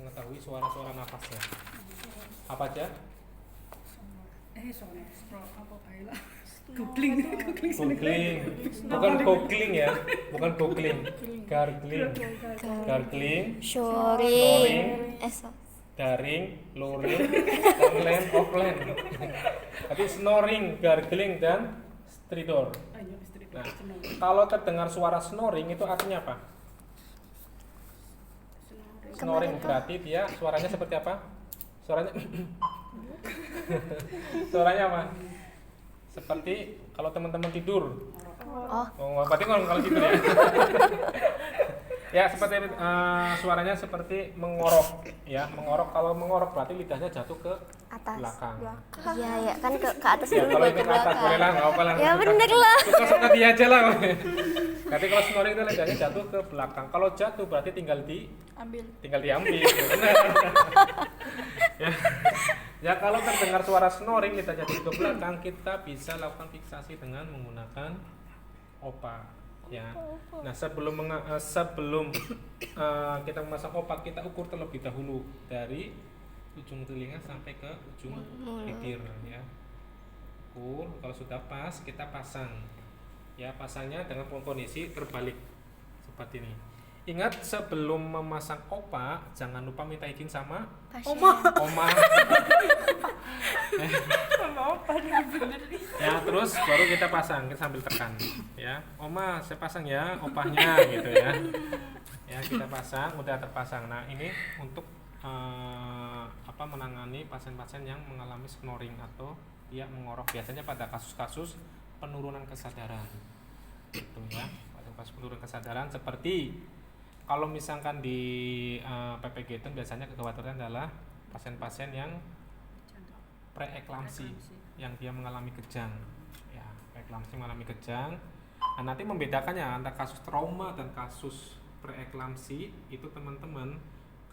mengetahui suara-suara nafasnya. Apa aja? Googling. Bukan googling ya, bukan googling. Gargling, Snoring. daring, luring, online, offline. Tapi snoring, gargling, dan stridor. Nah, kalau terdengar suara snoring itu artinya apa? Snoring berarti dia suaranya seperti apa? Suaranya suaranya apa? Seperti kalau teman-teman tidur. Oh, berarti kalau tidur ya. Ya, seperti suaranya seperti mengorok, ya, mengorok. Kalau mengorok berarti lidahnya jatuh ke Atas. belakang. Iya ya kan ke atas Ya, dulu kalau baru itu ke ke atas belakang. boleh lah, nggak apa-apa lah. Ya bener lah. Suka-suka dia aja lah. Berarti kalau snoring itu lidahnya jatuh ke belakang. Kalau jatuh berarti tinggal diambil. Benar. Ya. Ya, kalau terdengar suara snoring lidahnya jatuh ke belakang, kita bisa lakukan fiksasi dengan menggunakan opak. Ya. Nah, sebelum kita memasang opak, kita ukur terlebih dahulu dari ujung telinga sampai ke ujung bibir, ya. Ukur, kalau sudah pas kita pasang. Ya, pasangnya dengan kondisi terbalik seperti ini. Ingat, sebelum memasang opak jangan lupa minta izin sama oma. Ya, terus baru kita pasang, kita sambil tekan, ya. Oma, saya pasang ya opahnya gitu ya. Ya, kita pasang, udah terpasang. Nah, ini untuk menangani pasien-pasien yang mengalami snoring atau dia mengorok, biasanya pada kasus-kasus penurunan kesadaran. Gitu ya. Pada kasus penurunan kesadaran seperti kalau misalkan di PPG itu biasanya kekhawatiran adalah pasien-pasien yang preeklamsi, yang dia mengalami kejang, ya, preeklamsi mengalami kejang. Nah, nanti membedakannya antara kasus trauma dan kasus preeklamsi itu teman-teman,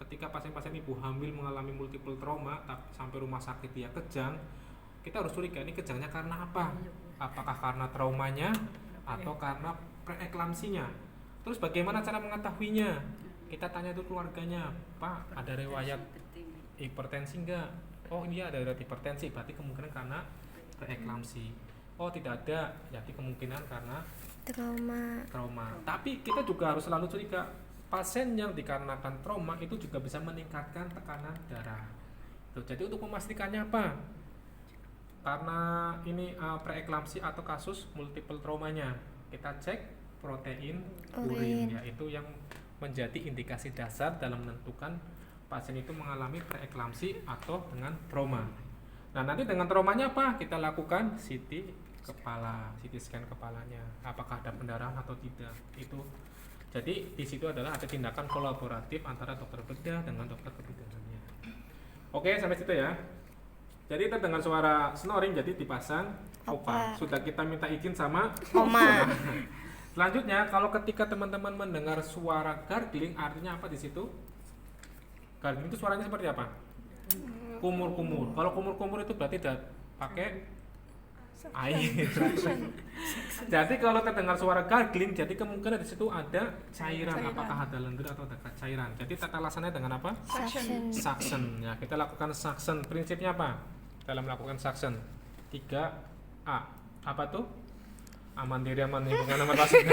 ketika pasien-pasien ibu hamil mengalami multiple trauma sampai rumah sakit dia kejang, kita harus curiga ini kejangnya karena apa? Apakah karena traumanya atau karena preeklamsinya? Terus bagaimana cara mengetahuinya? Kita tanya dulu keluarganya, Pak, ada riwayat hipertensi enggak? Oh, iya ada riwayat hipertensi, berarti kemungkinan karena preeklamsi. Oh, tidak ada, jadi kemungkinan karena trauma. Tapi kita juga harus selalu curiga, pasien yang dikarenakan trauma itu juga bisa meningkatkan tekanan darah. Jadi untuk memastikannya apa? Karena ini preeklamsi atau kasus multiple traumanya, kita cek protein urin, yaitu yang menjadi indikasi dasar dalam menentukan pasien itu mengalami preeklamsi atau dengan trauma. Nah, nanti dengan traumanya apa? Kita lakukan CT scan kepalanya, apakah ada pendarahan atau tidak. Itu jadi di situ adalah ada tindakan kolaboratif antara dokter bedah dengan dokter kebidaannya. Oke, sampai situ ya. Jadi terdengar suara snoring, jadi dipasang opak. Sudah kita minta izin sama oma. Selanjutnya, kalau ketika teman-teman mendengar suara gargling, artinya apa di situ? Gargling itu suaranya seperti apa? Kumur-kumur. Kalau kumur-kumur itu berarti pakai air. Jadi kalau terdengar suara gargling, jadi kemungkinan di situ ada cairan. Apakah ada lendir atau ada cairan? Jadi tata laksananya dengan apa? Suction. Ya, kita lakukan suction. Prinsipnya apa? Dalam melakukan suction 3A. Apa tuh? Aman diri, aman lingkungan, aman pasien.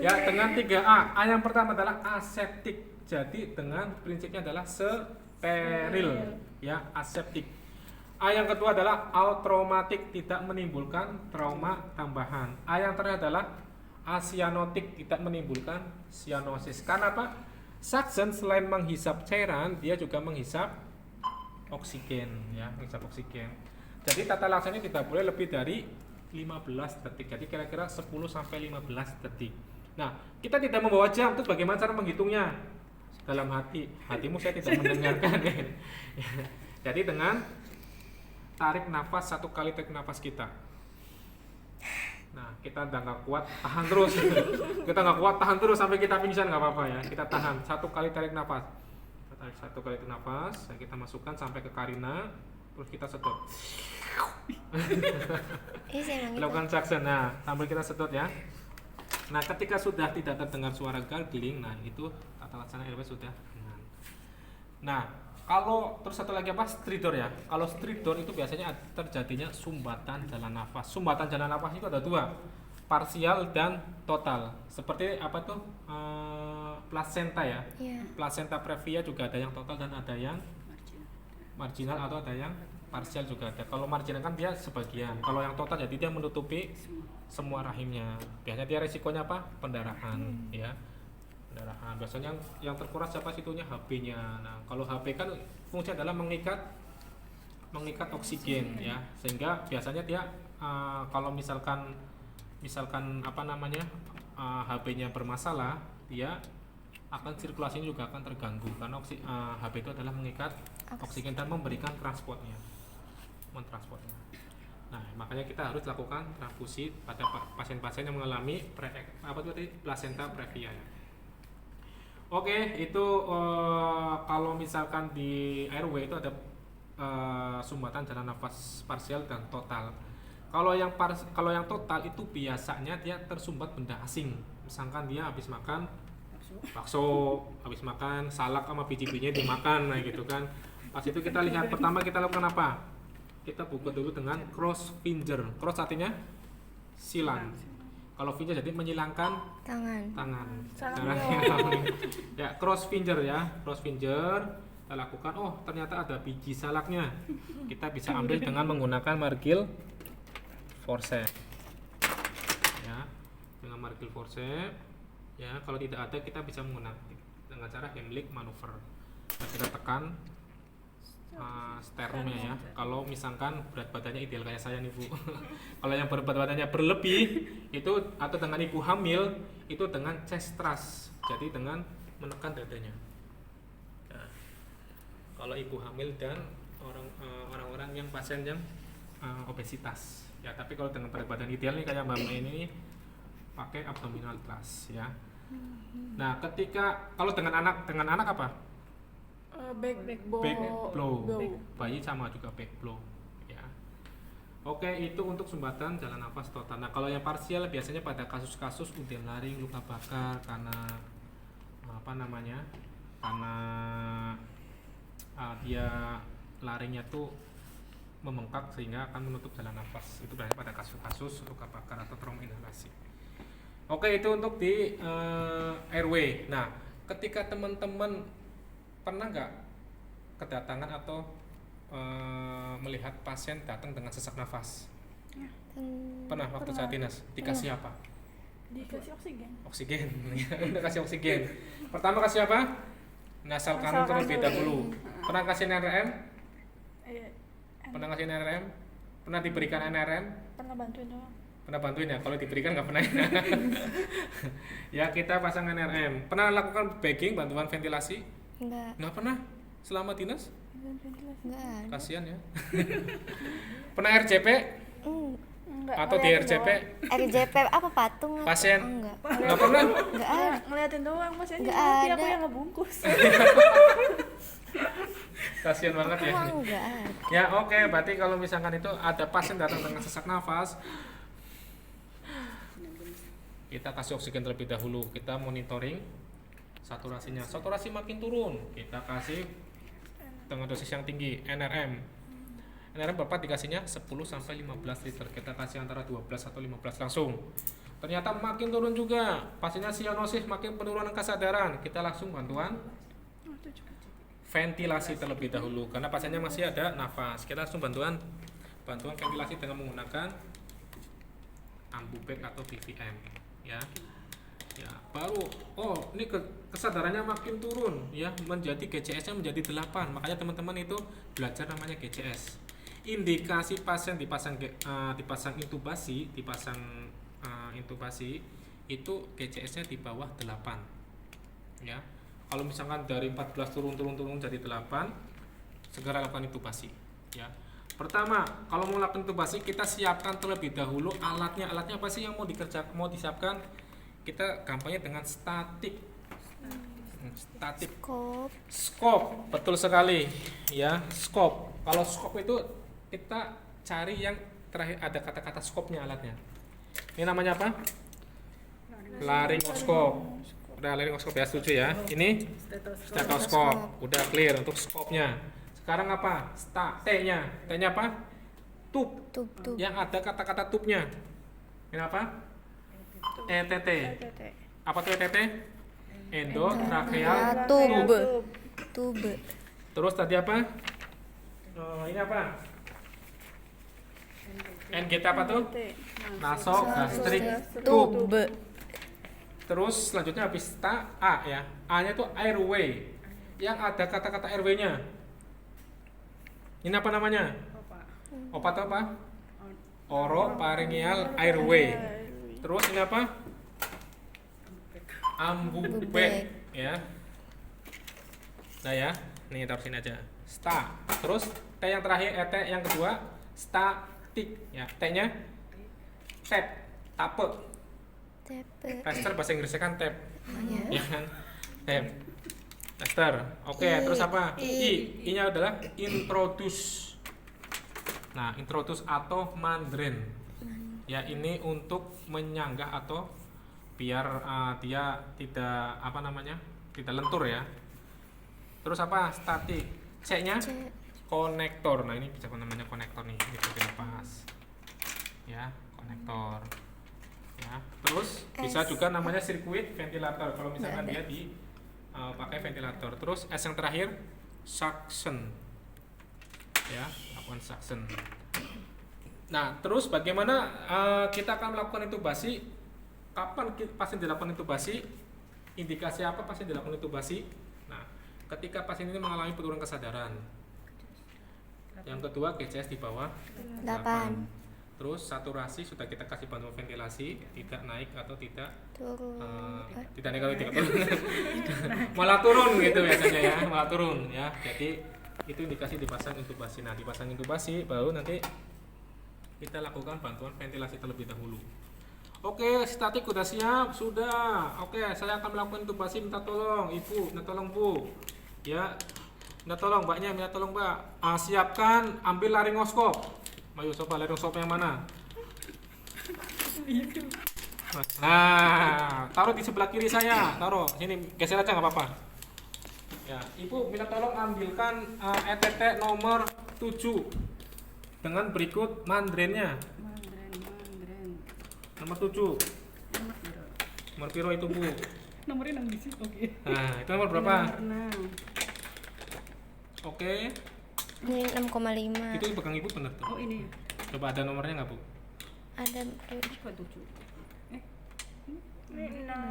Ya, dengan 3A. A yang pertama adalah aseptik. Jadi dengan prinsipnya adalah steril, ya, aseptik. A yang kedua adalah autraumatik, tidak menimbulkan trauma tambahan. A yang terakhir adalah acyanotik, tidak menimbulkan cyanosis. Karena apa? Suction selain menghisap cairan, dia juga menghisap oksigen, ya, menghisap oksigen. Jadi tata laksananya tidak boleh lebih dari 15 detik. Jadi kira-kira 10 sampai 15 detik. Nah, kita tidak membawa jam, itu bagaimana cara menghitungnya? Dalam hatimu saya tidak mendengarkan. Jadi dengan tarik nafas, 1 kali tarik nafas kita. Nah, kita udah nggak kuat, tahan terus. Kita nggak kuat, tahan terus sampai kita pingsan, nggak apa-apa ya. Kita tahan 1 kali tarik nafas. Kita tarik 1 kali tarik nafas, kita masukkan sampai ke karina, terus kita sedot. Lakukan suction. Nah, sambil kita sedot ya. Nah, ketika sudah tidak terdengar suara gargling, nah itu tata laksana airway sudah aman. Nah, kalau terus satu lagi apa? Stridor ya. Kalau stridor itu biasanya terjadinya sumbatan jalan nafas. Sumbatan jalan nafas itu ada dua, parsial dan total. Seperti apa tuh? Placenta ya. Iya. Placenta previa juga ada yang total dan ada yang marginal atau ada yang parsial juga ada. Kalau marginal kan dia sebagian. Kalau yang total jadi dia menutupi semua rahimnya. Biasanya dia resikonya apa? Pendarahan, ya. Pendarahan. Biasanya yang terkuras siapa situnya? HB-nya. Nah, kalau HB kan fungsinya adalah mengikat oksigen ya. Sehingga biasanya dia kalau misalkan apa namanya? HB-nya bermasalah, dia akan sirkulasinya juga akan terganggu karena HB itu adalah mengikat oksigen dan memberikan mentransportnya. Nah, makanya kita harus lakukan transfusi pada pasien-pasien yang mengalami placenta previa. Oke, itu kalau misalkan di airway itu ada sumbatan jalan nafas parsial dan total. Kalau yang total itu biasanya dia tersumbat benda asing. Misalkan dia habis makan bakso, habis makan salak sama biji-bijinya dimakan, nah gitu kan. Pas itu kita lihat pertama kita lakukan apa? Kita buka dulu dengan cross finger. Cross artinya silang. Kalau finger jadi menyilangkan tangan. Ya, cross finger ya. Cross finger kita lakukan. Oh, ternyata ada biji salaknya. Kita bisa ambil dengan menggunakan margil forceps. Ya, dengan margil forceps. Ya, kalau tidak ada kita bisa menggunakan dengan cara Heimlich maneuver. Kita tekan sternumnya ya. Kalau misalkan berat badannya ideal kayak saya nih Bu. Kalau yang berat badannya berlebih itu atau dengan ibu hamil itu dengan chest thrust. Jadi dengan menekan dadanya. Nah, kalau ibu hamil dan orang-orang yang pasien yang obesitas. Ya, tapi kalau dengan berat badan ideal nih kayak Mbak Mai ini pakai abdominal thrust ya. Nah, ketika kalau dengan anak apa? Back blow. Bayi sama juga back blow ya. Oke, itu untuk sumbatan jalan nafas total. Nah, kalau yang parsial biasanya pada kasus-kasus udem laring, luka bakar karena apa namanya? Karena dia laringnya tuh membengkak sehingga akan menutup jalan nafas. Itu biasanya pada kasus-kasus luka bakar atau trauma inhalasi. Oke, itu untuk di airway. Nah, ketika teman-teman pernah nggak kedatangan atau melihat pasien datang dengan sesak nafas? Pernah waktu saat dinas? Dikasih apa? Dikasih oksigen. Oksigen, udah kasih oksigen. Pertama kasih apa? Nasal kanul terlebih dahulu. Pernah kasih NRM? Pernah kasih NRM? Pernah diberikan NRM? Pernah bantuin doang. Pernah bantuin ya, kalau diberikan nggak pernah. Ya, kita pasang NRM. Pernah lakukan bagging, bantuan ventilasi? Nggak pernah selama dinas? Enggak. Kasihan ya. Pernah RJP? Enggak. Atau di RJP? RJP apa patung? Pasien? Enggak. Nggak pernah? Enggak ada. Ngeliatin doang, Mas. Ini Nggak nanti ada. aku yang ngebungkus. Kasihan banget ya. Enggak ada. Ya, oke, berarti kalau misalkan itu ada pasien datang dengan sesak nafas, kita kasih oksigen terlebih dahulu. Kita monitoring saturasinya. Saturasi makin turun, kita kasih dengan dosis yang tinggi, NRM. NRM berapa dikasihnya? 10 sampai 15 liter. Kita kasih antara 12 atau 15 langsung. Ternyata makin turun juga. Pasiennya sianosis, makin penurunan kesadaran. Kita langsung bantuan ventilasi terlebih dahulu karena pasiennya masih ada nafas. Kita langsung bantuan ventilasi dengan menggunakan ambubek atau BVM ya. Ya, baru ini kesadarannya makin turun ya, menjadi GCS-nya menjadi 8. Makanya teman-teman itu belajar namanya GCS. Indikasi pasien dipasang intubasi, intubasi itu GCS-nya di bawah 8. Ya. Kalau misalkan dari 14 turun jadi 8, segera lakukan intubasi ya. Pertama, kalau mau lakukan intubasi kita siapkan terlebih dahulu alatnya. Alatnya apa sih yang mau disiapkan? Kita gampangnya dengan statik. Scope, betul sekali ya, scope. Kalau scope itu kita cari yang terakhir ada kata-kata scope-nya alatnya. Ini namanya apa? Laryngoscope. Udah laryngoscope ya, setuju ya. Ini stetoskop. Udah clear untuk skopnya. Sekarang apa? T-nya. T-nya apa? Tub. Tub. Yang ada kata-kata tubnya. Ini apa? ETT. TT. Apa tuh ETT? Endotracheal Tube. tube. Tube. Terus tadi apa? Ini apa? NGT apa tuh? TT. Nasogastric tube. Tube. Terus selanjutnya habis A ya. A-nya tuh airway. Yang ada kata-kata airway-nya. Ini apa namanya? Opa tuh apa? Oropharyngeal airway. Terus ini apa? Ambubek ya. Nah ya, nih taruh sini aja. Sta. Terus T yang terakhir, T yang kedua, statik ya. T-nya tap, tape. Tepe. Tester bahasa Inggrisnya kan tap. Ya. Ya kan? Tap. Tester. Oke, terus apa? I-nya adalah introduce. Nah, introduce atau mandren. Ya, ini untuk menyanggah atau biar dia tidak apa namanya? Tidak lentur ya. Terus apa? Statik. C-nya konektor. Nah, ini bisa namanya konektor nih. Itu dilepas. Ya, konektor. Ya, terus bisa juga namanya sirkuit ventilator kalau misalkan dia di pakai ventilator. Terus S yang terakhir suction. Ya, lakukan suction. Nah, terus bagaimana kita akan melakukan intubasi? Kapan pasien dilakukan intubasi? Indikasi apa pasien dilakukan intubasi? Nah, ketika pasien ini mengalami penurunan kesadaran. Yang kedua, GCS di bawah 8. Terus saturasi sudah kita kasih bantuan ventilasi, tidak naik atau tidak Turun. tidak naik atau tidak turun. Malah turun gitu biasanya ya, malah turun ya. Jadi itu indikasi dipasang intubasi. Nah, dipasang intubasi baru nanti kita lakukan bantuan ventilasi terlebih dahulu. Oke, statik udah siap, sudah. Oke, saya akan melakukan intubasi. Minta tolong Ibu, minta tolong Bu. Ya, minta tolong Mbaknya, minta tolong Mbak. Siapkan, ambil laryngoscope. Ayo coba laryngoscope yang mana? Nah, taruh di sebelah kiri saya. Taruh sini, geser aja nggak apa-apa. Ya, Ibu minta tolong ambilkan ETT nomor 7 dengan berikut mandrennya. Nomor 7. Nomor piro itu Bu? Nomornya 6 di situ. Oke. Nah, itu nomor berapa? Nomor 6. Oke. Ini 6,5. Itu pegang Ibu bener tuh. Oh, ini ya. Coba ada nomornya nggak Bu? Ada Coba 7.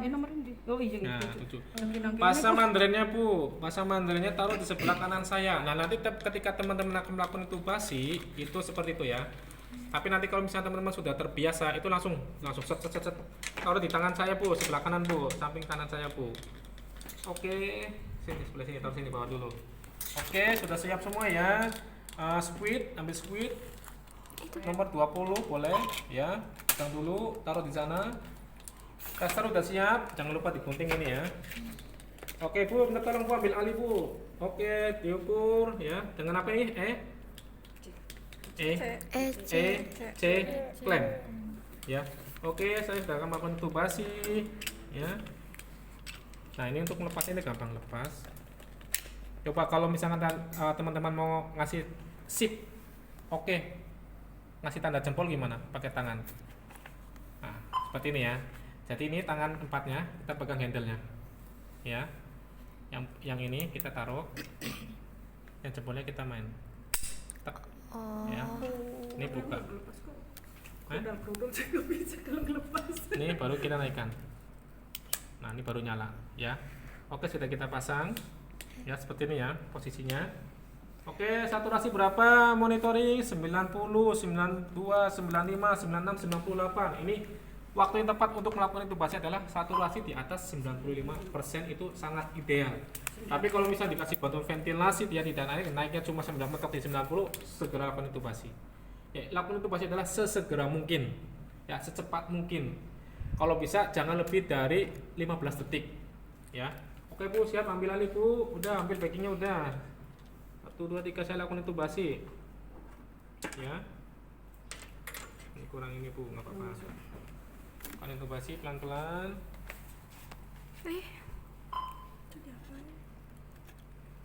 Nomornya di. Oh iya Nah, gitu. 7. Pasang mandrennya Bu, pasang mandrennya taruh di sebelah kanan saya. Nah, nanti ketika teman-teman akan melakukan intubasi itu seperti itu ya. Tapi nanti kalau misalnya teman-teman sudah terbiasa itu langsung set. Taruh di tangan saya Bu, sebelah kanan Bu, samping kanan saya Bu. Oke, sini sebelah sini, taruh sini bawah dulu. Oke, sudah siap semua ya. Squid, ambil squid. Nomor 20 boleh ya. Pegang dulu, taruh di sana. Tester udah siap, jangan lupa digunting ini ya. Oke Bu, minta tolong Bu ambil alih Bu. Oke, diukur ya. Dengan apa ini? C, clamp. Ya. Oke, saya sudah akan melakukan intubasi ya. Nah, ini untuk melepasnya ini gampang lepas. Coba kalau misalkan teman-teman mau ngasih sip. Oke. Ngasih tanda jempol gimana? Pakai tangan. Nah, seperti ini ya. Jadi ini tangan empatnya kita pegang handle-nya. Ya. Yang ini kita taruh. Yang jempolnya kita main. Tek. Ya. Ini buka. Ini baru kita naikkan. Nah, ini baru nyala, ya. Oke, sudah kita pasang. Ya, seperti ini ya posisinya. Oke, saturasi berapa? Monitoring 90, 92, 95, 96, 98. Ini waktu yang tepat untuk melakukan intubasi adalah saturasi di atas 95% itu sangat ideal. Tapi kalau misalnya dikasih bantuan ventilasi dia tidak naik, naiknya cuma 9 meter di 90, segera lakukan intubasi. Ya, lakukan intubasi adalah sesegera mungkin. Ya, secepat mungkin. Kalau bisa jangan lebih dari 15 detik. Ya. Oke Bu, siap ambil alih Bu. Udah ambil backingnya udah. 1, 2, 3 saya lakukan intubasi. Ya. Ini kurang ini Bu, nggak apa-apa. Lakukan intubasi pelan-pelan.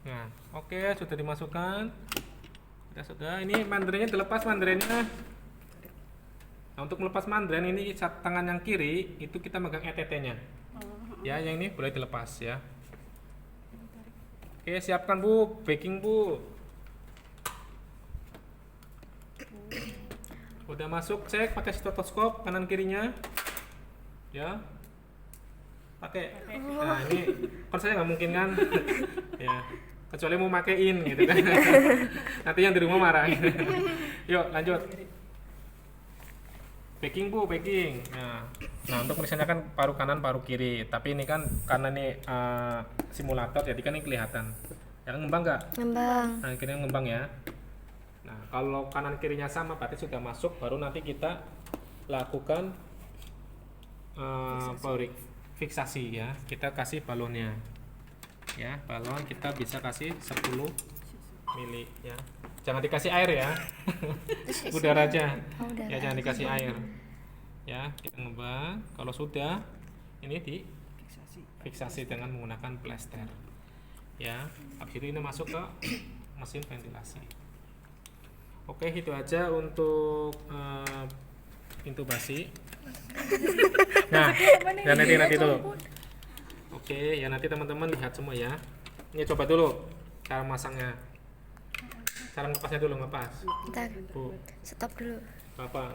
Nah, oke, sudah dimasukkan. Sudah. Ini mandrennya dilepas mandrennya. Nah, untuk melepas mandren ini tangan yang kiri itu kita megang ETT-nya. Ya, yang ini boleh dilepas ya. Oke, siapkan Bu, baking Bu. Udah masuk, cek pakai stetoskop kanan kirinya. Ya. Pakai. Nah, ini kan saya nggak mungkin kan. Ya. Kecuali mau makein gitu kan. Nanti yang di rumah marah. Yuk, lanjut. Baking Bu, baking. Nah, untuk misalnya kan paru kanan, paru kiri. Tapi ini kan karena ini simulator, jadi kan ini kelihatan. Ya kan ngembang nggak? Ngembang. Nah, kirinya ngembang ya. Nah, kalau kanan kirinya sama, berarti sudah masuk. Baru nanti kita lakukan fiksasi ya. Kita kasih balonnya. Ya, balon kita bisa kasih 10 mili ya. Jangan dikasih air ya. Udara aja. Oh, udara. Ya, jangan dikasih air. Ya, kita ngembang. Kalau sudah, ini di fiksasi dengan menggunakan plester. Ya, habis itu ini masuk ke mesin ventilasi. Oke, itu aja untuk intubasi. Nah, dan nanti dulu. Oke, ya nanti teman-teman lihat semua ya. Ini coba dulu cara masangnya. Cara ngepasnya dulu, ngepas. Bentar. Bu, Stop dulu. apa?